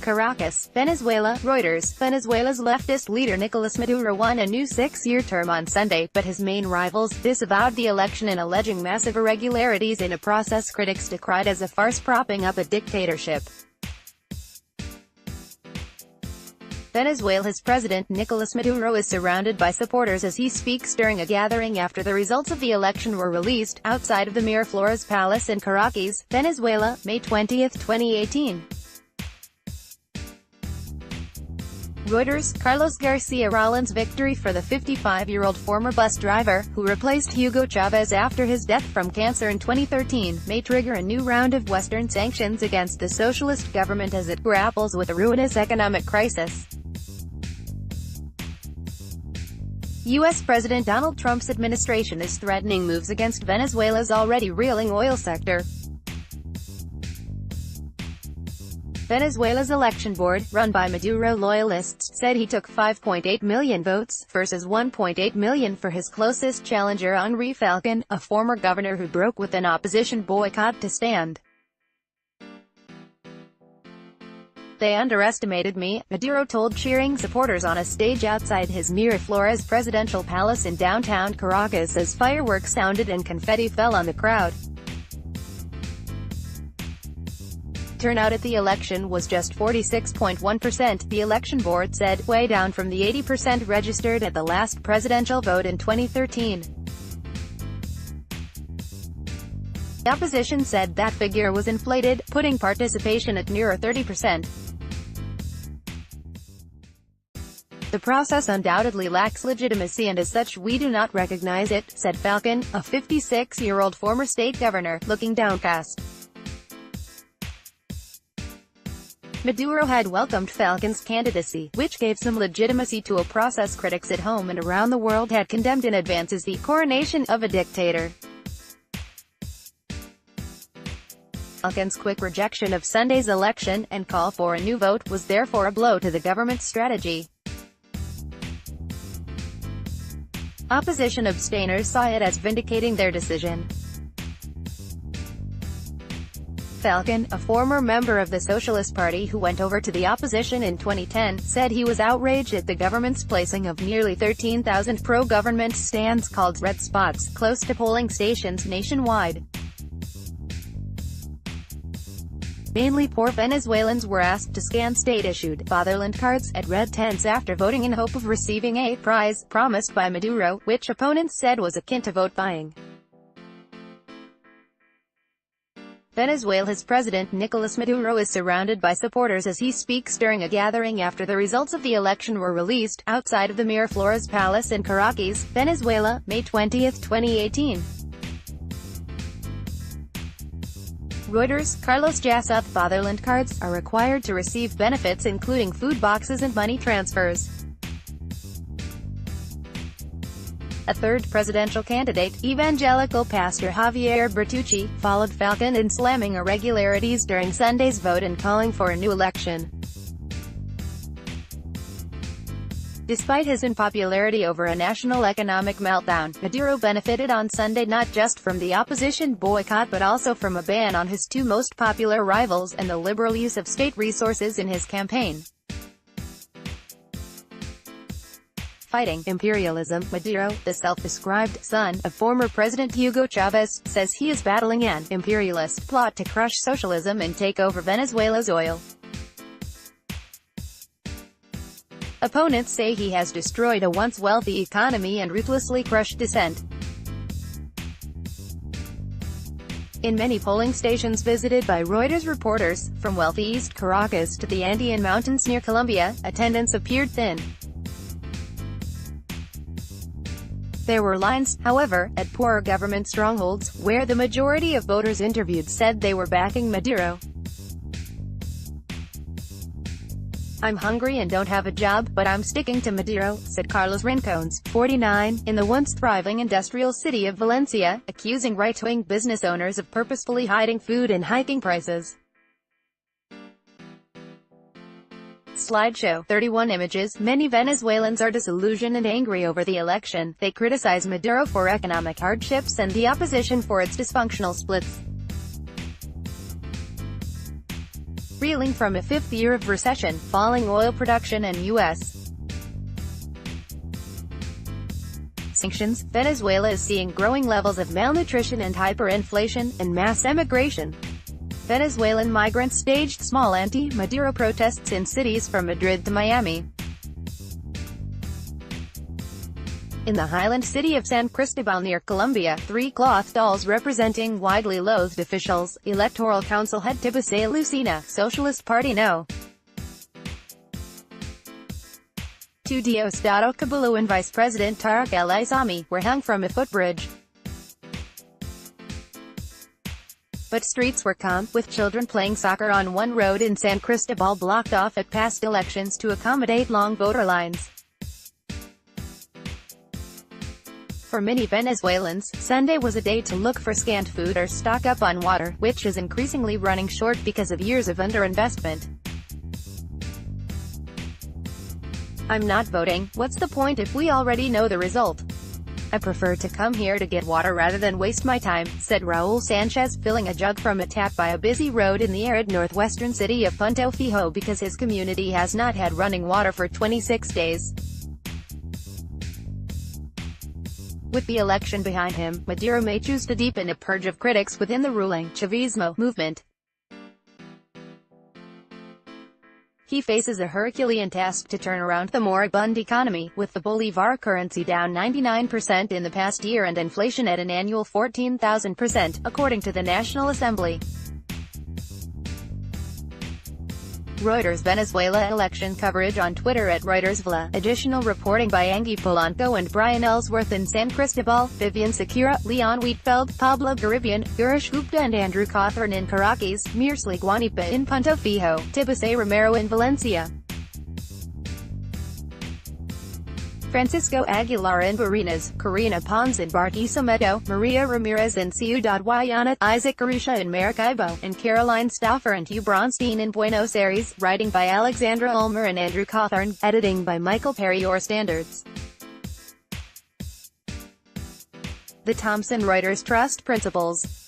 Caracas, Venezuela. Reuters. Venezuela's leftist leader Nicolas Maduro won a new 6-year term on Sunday, but his main rivals disavowed the election and alleging massive irregularities in a process critics decried as a farce propping up a dictatorship. Venezuela's president Nicolas Maduro is surrounded by supporters as he speaks during a gathering after the results of the election were released, outside of the Miraflores Palace in Caracas, Venezuela, May 20, 2018. Reuters. Carlos Garcia RawlinsVict victory for the 55-year-old former bus driver, who replaced Hugo Chavez after his death from cancer in 2013, may trigger a new round of Western sanctions against the socialist government as it grapples with a ruinous economic crisis. U.S. President Donald Trump's administration is threatening moves against Venezuela's already reeling oil sector. Venezuela's election board, run by Maduro loyalists, said he took 5.8 million votes, versus 1.8 million for his closest challenger Henri Falcon, a former governor who broke with an opposition boycott to stand. "They underestimated me," Maduro told cheering supporters on a stage outside his Miraflores presidential palace in downtown Caracas as fireworks sounded and confetti fell on the crowd. Turnout at the election was just 46.1%, the election board said, way down from the 80% registered at the last presidential vote in 2013. The opposition said that figure was inflated, putting participation at nearer 30%. "The process undoubtedly lacks legitimacy and as such we do not recognize it," said Falcon, a 56-year-old former state governor, looking downcast. Maduro had welcomed Falcon's candidacy, which gave some legitimacy to a process critics at home and around the world had condemned in advance as the coronation of a dictator. Falcon's quick rejection of Sunday's election, and call for a new vote, was therefore a blow to the government's strategy. Opposition abstainers saw it as vindicating their decision. Falcon, a former member of the Socialist Party who went over to the opposition in 2010, said he was outraged at the government's placing of nearly 13,000 pro-government stands called red spots, close to polling stations nationwide. Mainly poor Venezuelans were asked to scan state-issued fatherland cards at red tents after voting in hope of receiving a prize, promised by Maduro, which opponents said was akin to vote buying. Venezuela's president Nicolas Maduro is surrounded by supporters as he speaks during a gathering after the results of the election were released, outside of the Miraflores Palace in Caracas, Venezuela, May 20, 2018. Reuters. Carlos Jassa's fatherland cards are required to receive benefits including food boxes and money transfers. A third presidential candidate, evangelical pastor Javier Bertucci, followed Falcon in slamming irregularities during Sunday's vote and calling for a new election. Despite his unpopularity over a national economic meltdown, Maduro benefited on Sunday not just from the opposition boycott but also from a ban on his two most popular rivals and the liberal use of state resources in his campaign. Fighting imperialism, Maduro, the self-described son of former President Hugo Chavez, says he is battling an imperialist plot to crush socialism and take over Venezuela's oil. Opponents say he has destroyed a once wealthy economy and ruthlessly crushed dissent. In many polling stations visited by Reuters reporters, from wealthy East Caracas to the Andean mountains near Colombia, attendance appeared thin. There were lines, however, at poorer government strongholds, where the majority of voters interviewed said they were backing Maduro. "I'm hungry and don't have a job, but I'm sticking to Maduro," said Carlos Rincones, 49, in the once thriving industrial city of Valencia, accusing right-wing business owners of purposefully hiding food and hiking prices. Slideshow. 31 images. Many Venezuelans are disillusioned and angry over the election. They criticize Maduro for economic hardships and the opposition for its dysfunctional splits. reeling from a fifth year of recession, falling oil production and U.S. sanctions. Venezuela is seeing growing levels of malnutrition and hyperinflation, and mass emigration. Venezuelan migrants staged small anti-Maduro protests in cities from Madrid to Miami. In the highland city of San Cristobal near Colombia, 3 cloth dolls representing widely loathed officials, Electoral Council head Tibisay Lucena, Socialist Party No. 2 Diosdado Cabullo and Vice President Tarek El Aissami, were hung from a footbridge. But streets were calm, with children playing soccer on one road in San Cristobal blocked off at past elections to accommodate long voter lines. For many Venezuelans, Sunday was a day to look for scant food or stock up on water, which is increasingly running short because of years of underinvestment. "I'm not voting. What's the point if we already know the result? I prefer to come here to get water rather than waste my time," said Raul Sanchez, filling a jug from a tap by a busy road in the arid northwestern city of Punto Fijo because his community has not had running water for 26 days. With the election behind him, Maduro may choose to deepen a purge of critics within the ruling Chavismo movement. He faces a Herculean task to turn around the moribund economy, with the Bolivar currency down 99% in the past year and inflation at an annual 14,000%, according to the National Assembly. Reuters Venezuela election coverage on Twitter at ReutersVla. Additional reporting by Angie Polanco and Brian Ellsworth in San Cristobal, Vivian Sakura, Leon Wheatfeld, Pablo Garibian, Gurish Gupta and Andrew Cawthorn in Caracas, Mirasly Guanipa in Punto Fijo, Tibisay Romero in Valencia, Francisco Aguilar in Barinas, Corina Pons in Barquisimeto, Maria Ramirez in Ciudad Guayana, Isaac Arusha in Maracaibo, and Caroline Stauffer and Hugh Bronstein in Buenos Aires. Writing by Alexandra Ulmer and Andrew Cawthorn. Editing by Michael Perry. Your Standards. The Thomson Reuters Trust Principles.